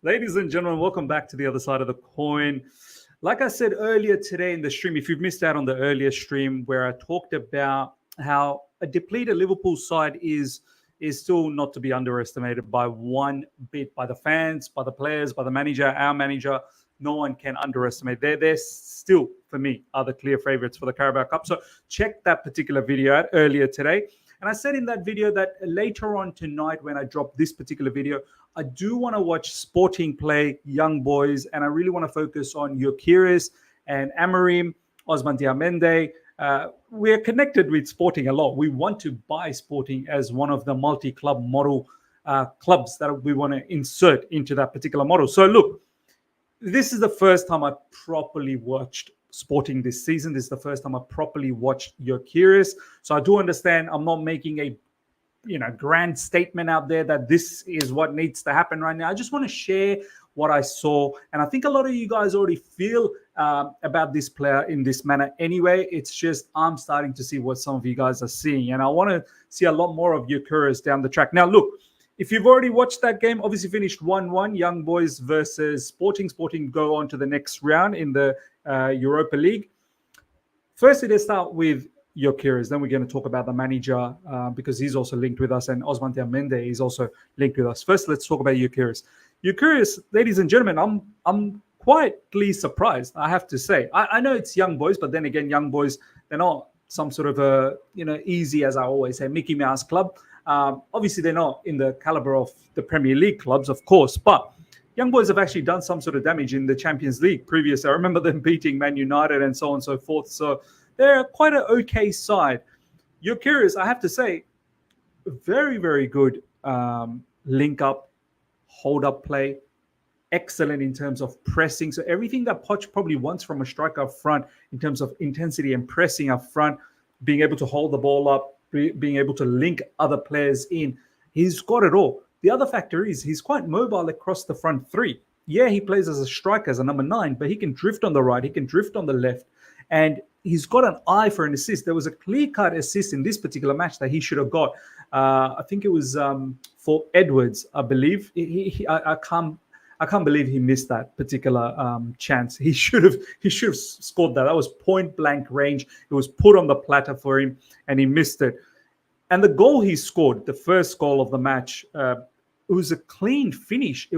Ladies and gentlemen, welcome back to the other side of the coin. Like I said earlier today in the stream, if you've missed out on the earlier stream where I talked about how a depleted Liverpool side is still not to be underestimated by one bit, by the fans, by the players, by the manager, our manager. No one can underestimate. They're still, for me, are the clear favourites for the Carabao Cup. So check that particular video out earlier today. And I said in that video that later on tonight, when I drop this particular video, I do want to watch Sporting play young boys, and I really want to focus on Gyokeres and Amorim, Osman Diamende. We're connected with Sporting a lot. We want to buy Sporting as one of the multi-club model clubs that we want to insert into that particular model. So look, this is the first time I properly watched Sporting this season. This is the first time I properly watched Gyokeres. So I do understand I'm not making a grand statement out there that this is what needs to happen right now. I just want to share what I saw. And I think a lot of you guys already feel about this player in this manner anyway. It's just I'm starting to see what some of you guys are seeing. And I want to see a lot more of Gyokeres down the track. Now, look, if you've already watched that game, obviously finished 1-1, Young Boys versus Sporting. Sporting go on to the next round in the Europa League. Firstly, let's start with Gyokeres. Then we're going to talk about the manager because he's also linked with us, and Osman Diamende is also linked with us. First, let's talk about Gyokeres. Gyokeres, ladies and gentlemen, I'm quietly surprised, I have to say. I know it's Young Boys, but then again, Young Boys, they're not some sort of a, easy, as I always say, Mickey Mouse club. Obviously, they're not in the caliber of the Premier League clubs, of course, but Young Boys have actually done some sort of damage in the Champions League previously. I remember them beating Man United and so on and so forth. So they're quite an okay side. Gyokeres, I have to say, very, very good link-up, hold-up play. Excellent in terms of pressing. So everything that Poch probably wants from a striker up front in terms of intensity and pressing up front, being able to hold the ball up, being able to link other players in, he's got it all. The other factor is he's quite mobile across the front three. Yeah, he plays as a striker, as a number 9, but he can drift on the right, he can drift on the left, and he's got an eye for an assist. There was a clear-cut assist in this particular match that he should have got. I think it was for Edwards, I believe. I can't believe he missed that particular chance. He should have scored that. That was point blank range. It was put on the platter for him, and he missed it. And the goal he scored, the first goal of the match, it was a clean finish.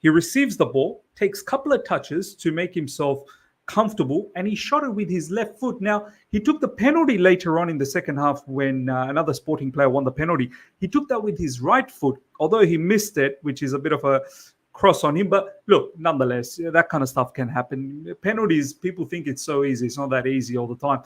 He receives the ball, takes a couple of touches to make himself comfortable, and he shot it with his left foot. Now, he took the penalty later on in the second half when another Sporting player won the penalty. He took that with his right foot, although he missed it, which is a bit of a cross on him. But look, nonetheless, that kind of stuff can happen. Penalties, people think it's so easy. It's not that easy all the time.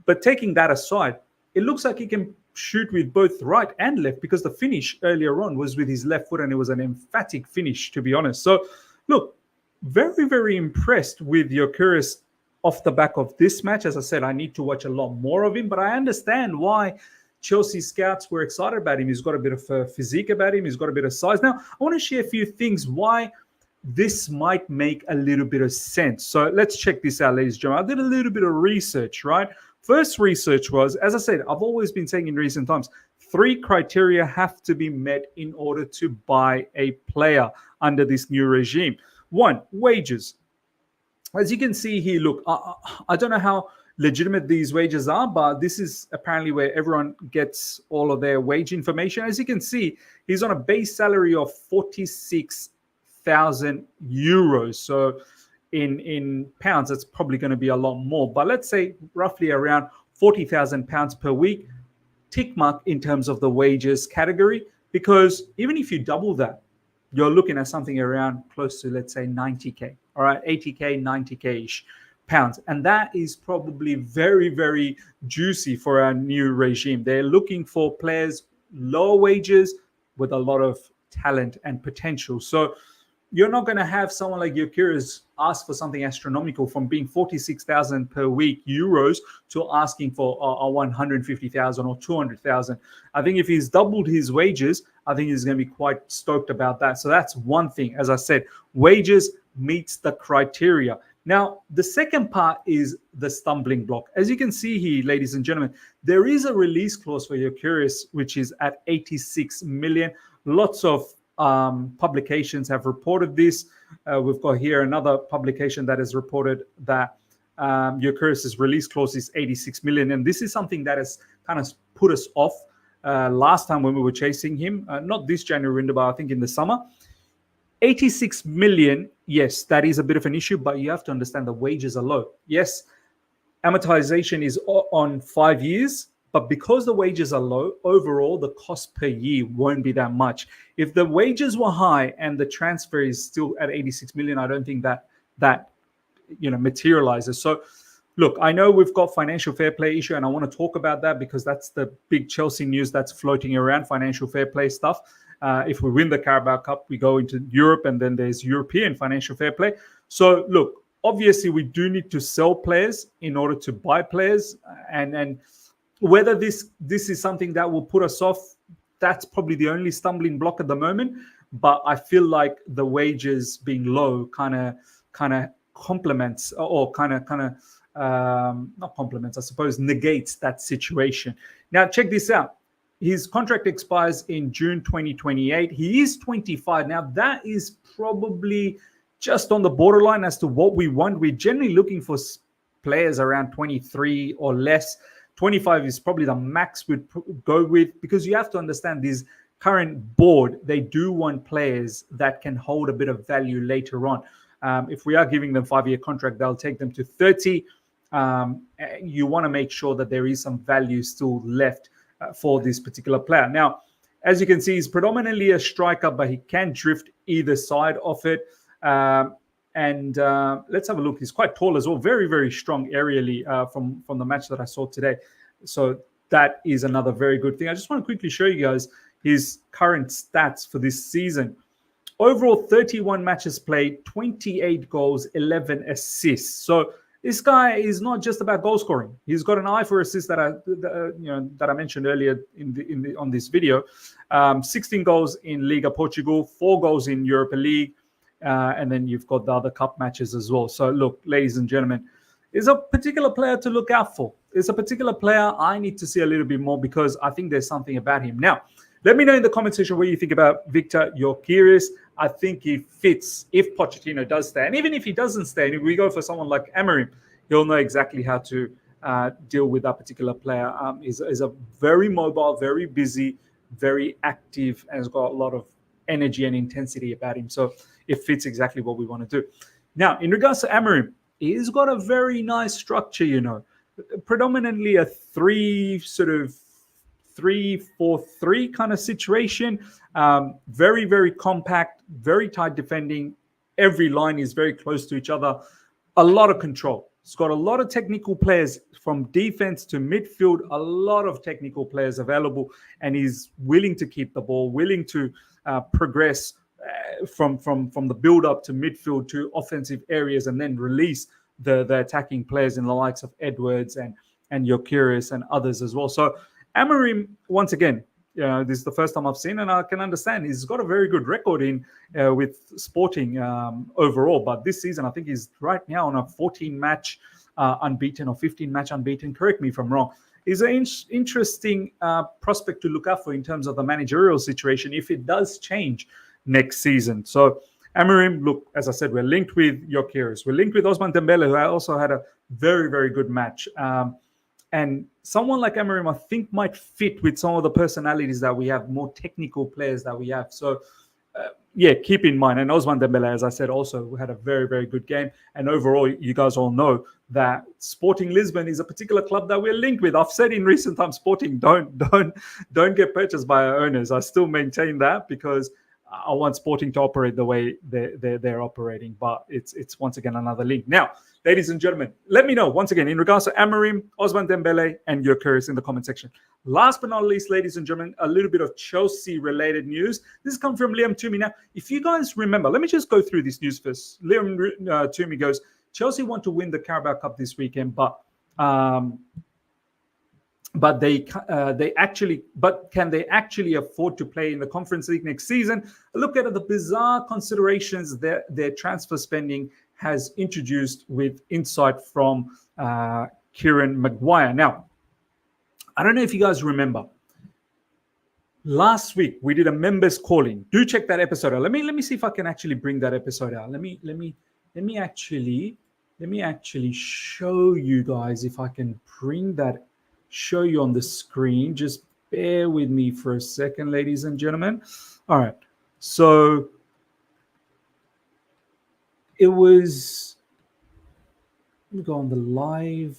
But taking that aside, it looks like he can shoot with both right and left because the finish earlier on was with his left foot, and it was an emphatic finish, to be honest. So, look, very, very impressed with Gyokeres off the back of this match. As I said, I need to watch a lot more of him, but I understand why Chelsea scouts were excited about him. He's got a bit of physique about him. He's got a bit of size. Now, I want to share a few things why this might make a little bit of sense. So let's check this out, ladies and gentlemen. I did a little bit of research, right? First research was, as I said, I've always been saying in recent times, 3 criteria have to be met in order to buy a player under this new regime. 1, wages. As you can see here, look, I don't know how legitimate these wages are, but this is apparently where everyone gets all of their wage information. As you can see, he's on a base salary of 46,000 euros. So in pounds, that's probably going to be a lot more. But let's say roughly around 40,000 pounds per week, tick mark in terms of the wages category, because even if you double that, you're looking at something around close to, let's say, 90K, all right, 80K, 90K-ish pounds. And that is probably very, very juicy for our new regime. They're looking for players, lower wages, with a lot of talent and potential. So you're not going to have someone like Gyokeres ask for something astronomical, from being 46,000 per week euros to asking for 150,000 or 200,000. I think if he's doubled his wages, I think he's going to be quite stoked about that. So that's one thing. As I said, wages meets the criteria. Now, the second part is the stumbling block. As you can see here, ladies and gentlemen, there is a release clause for Gyokeres, which is at 86 million. Lots of publications have reported this. We've got here another publication that has reported that Gyokeres' release clause is 86 million. And this is something that has kind of put us off last time when we were chasing him. Not this January window, but I think in the summer. 86 million, yes, that is a bit of an issue, but you have to understand the wages are low. Yes, amortization is on 5 years, but because the wages are low, overall, the cost per year won't be that much. If the wages were high and the transfer is still at 86 million, I don't think that materializes. So, look, I know we've got financial fair play issue, and I want to talk about that because that's the big Chelsea news that's floating around, financial fair play stuff. If we win the Carabao Cup, we go into Europe, and then there's European financial fair play. So, look, obviously, we do need to sell players in order to buy players, and whether this is something that will put us off, that's probably the only stumbling block at the moment. But I feel like the wages being low kind of complements, or not complements, I suppose, negates that situation. Now, check this out. His contract expires in June 2028. He is 25. Now, that is probably just on the borderline as to what we want. We're generally looking for players around 23 or less. 25 is probably the max we'd go with, because you have to understand this current board, they do want players that can hold a bit of value later on. If we are giving them 5-year contract, they'll take them to 30. You want to make sure that there is some value still left for this particular player. Now, as you can see, he's predominantly a striker, but he can drift either side of it. Let's have a look. He's quite tall as well. Very, very strong aerially from the match that I saw today. So that is another very good thing. I just want to quickly show you guys his current stats for this season. Overall, 31 matches played, 28 goals, 11 assists. So this guy is not just about goal scoring. He's got an eye for assists that I mentioned earlier on this video. 16 goals in Liga Portugal, 4 goals in Europa League, and then you've got the other cup matches as well. So look, ladies and gentlemen, is a particular player to look out for. It's a particular player I need to see a little bit more, because I think there's something about him. Now, let me know in the comment section what you think about Viktor Gyokeres. I think he fits if Pochettino does stay. And even if he doesn't stay, and if we go for someone like Amorim, he'll know exactly how to deal with that particular player. He's a very mobile, very busy, very active, and has got a lot of energy and intensity about him. So it fits exactly what we want to do. Now, in regards to Amorim, he's got a very nice structure, predominantly a 3-4-3 kind of situation. Very, very compact, very tight defending. Every line is very close to each other. A lot of control. It's got a lot of technical players from defense to midfield, a lot of technical players available, and he's willing to keep the ball, willing to progress from the build-up to midfield to offensive areas, and then release the attacking players in the likes of Edwards and Gyokeres and others as well. So Amorim, once again, this is the first time I've seen, and I can understand he's got a very good record in with Sporting overall. But this season, I think he's right now on a 14-match unbeaten or 15-match unbeaten. Correct me if I'm wrong. He's an interesting prospect to look out for in terms of the managerial situation if it does change next season. So Amorim, look, as I said, we're linked with Gyokeres. We're linked with Ousmane Dembele, who also had a very, very good match. And someone like Amorim, I think, might fit with some of the personalities that we have, more technical players that we have. So, keep in mind. And Ousmane Dembele, as I said, also had a very, very good game. And overall, you guys all know that Sporting Lisbon is a particular club that we're linked with. I've said in recent times, Sporting don't get purchased by our owners. I still maintain that, because I want Sporting to operate the way they're operating. But it's once again another link. Now, ladies and gentlemen, let me know once again in regards to Amorim, Ousmane Dembele, and Gyokeres in the comment section. Last but not least, ladies and gentlemen, a little bit of Chelsea-related news. This comes from Liam Toomey. Now, if you guys remember, let me just go through this news first. Liam Toomey goes, Chelsea want to win the Carabao Cup this weekend, but can they actually afford to play in the Conference League next season? A look at the bizarre considerations their transfer spending has introduced, with insight from Kieran Maguire. Now, I don't know if you guys remember, last week we did a members calling. Do check that episode out. Let me see if I can actually bring that episode out. Let me actually show you guys if I can show you on the screen. Just bear with me for a second, ladies and gentlemen. All right. So it was, let me go on the live.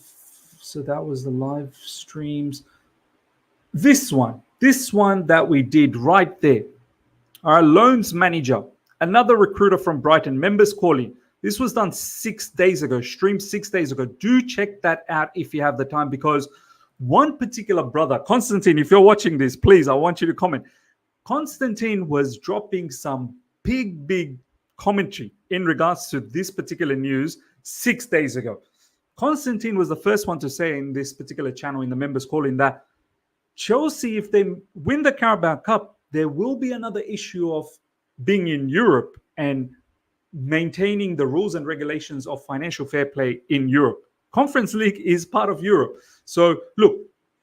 So that was the live streams. This one that we did right there. Our loans manager, another recruiter from Brighton, members calling. This was done 6 days ago, streamed 6 days ago. Do check that out if you have the time, because one particular brother, Constantine, if you're watching this, please, I want you to comment. Constantine was dropping some big commentary in regards to this particular news 6 days ago. Constantine was the first one to say in this particular channel, in the members calling, that Chelsea, if they win the Carabao Cup, there will be another issue of being in Europe and maintaining the rules and regulations of financial fair play in Europe. Conference League is part of Europe. So look,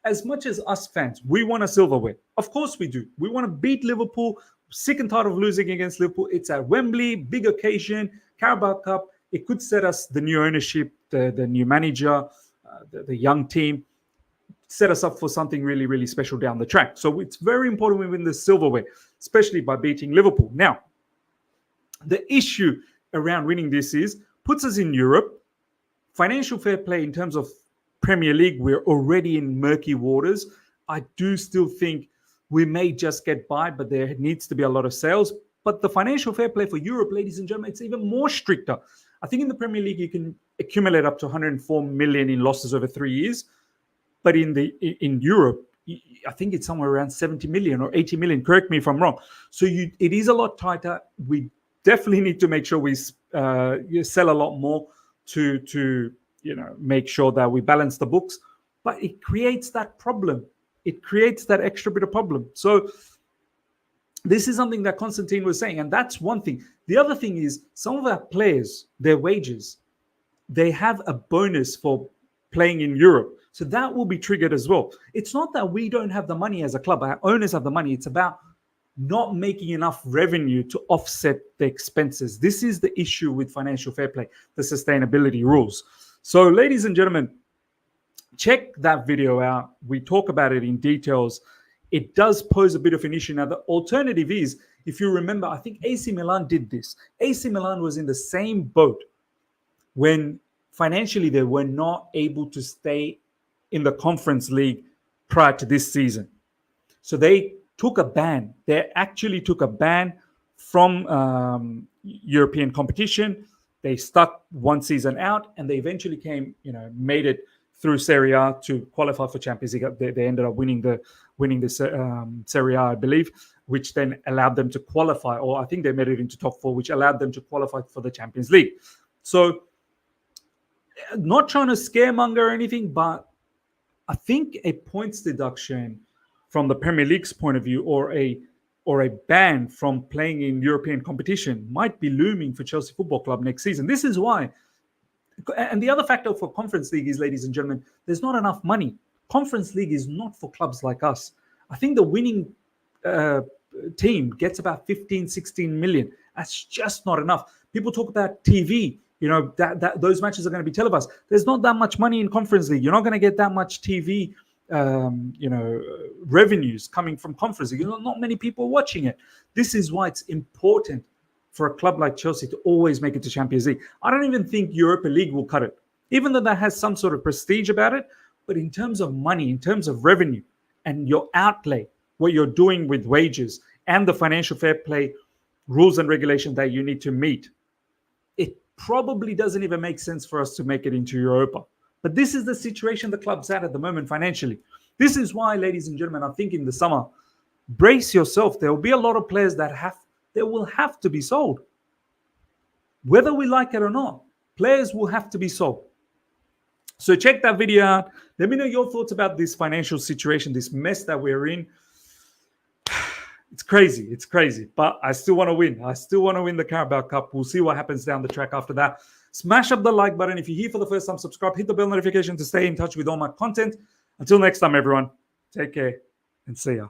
as much as us fans, we want a silverware. Of course we do. We want to beat Liverpool. Sick and tired of losing against Liverpool. It's at Wembley, big occasion, Carabao Cup. It could set us, the new ownership, the new manager, the young team, set us up for something really special down the track. So it's very important we win the silverware, especially by beating Liverpool. Now, the issue around winning this puts us in Europe. Financial fair play in terms of Premier League, we're already in murky waters. I do still think we may just get by, but there needs to be a lot of sales. But the financial fair play for Europe, ladies and gentlemen, it's even more stricter. I think in the Premier League, you can accumulate up to 104 million in losses over 3 years. But in Europe, I think it's somewhere around 70 million or 80 million. Correct me if I'm wrong. So it is a lot tighter. We definitely need to make sure we sell a lot more to make sure that we balance the books. But it creates that problem. It creates that extra bit of problem. So this is something that Constantine was saying, and that's one thing. The other thing is some of our players, their wages, they have a bonus for playing in Europe. So that will be triggered as well. It's not that we don't have the money as a club. Our owners have the money. It's about not making enough revenue to offset the expenses. This is the issue with financial fair play, the sustainability rules. So ladies and gentlemen, check that video out. We talk about it in details. It does pose a bit of an issue. Now, the alternative is, if you remember, I think AC Milan did this. AC Milan was in the same boat when financially they were not able to stay in the Conference League prior to this season. So they took a ban. They actually took a ban from European competition. They stuck one season out, and they eventually made it through Serie A to qualify for Champions League. They ended up winning the Serie A, I believe, which then allowed them to qualify, or I think they made it into top four, which allowed them to qualify for the Champions League. So not trying to scaremonger or anything, but I think a points deduction from the Premier League's point of view, or a ban from playing in European competition, might be looming for Chelsea Football Club next season. This is why. And the other factor for Conference League is, ladies and gentlemen, there's not enough money. Conference League is not for clubs like us. I think the winning team gets about 15, 16 million. That's just not enough. People talk about TV. That those matches are going to be televised. There's not that much money in Conference League. You're not going to get that much TV, revenues coming from Conference League. Not many people watching it. This is why it's important for a club like Chelsea to always make it to Champions League. I don't even think Europa League will cut it, even though that has some sort of prestige about it. But in terms of money, in terms of revenue and your outlay, what you're doing with wages and the financial fair play rules and regulations that you need to meet, it probably doesn't even make sense for us to make it into Europa. But this is the situation the club's at the moment financially. This is why, ladies and gentlemen, I think in the summer, brace yourself. There will be a lot of players that will have to be sold. Whether we like it or not, players will have to be sold. So check that video out. Let me know your thoughts about this financial situation, this mess that we're in. It's crazy. But I still want to win. I still want to win the Carabao Cup. We'll see what happens down the track after that. Smash up the like button. If you're here for the first time, subscribe. Hit the bell notification to stay in touch with all my content. Until next time, everyone. Take care and see ya.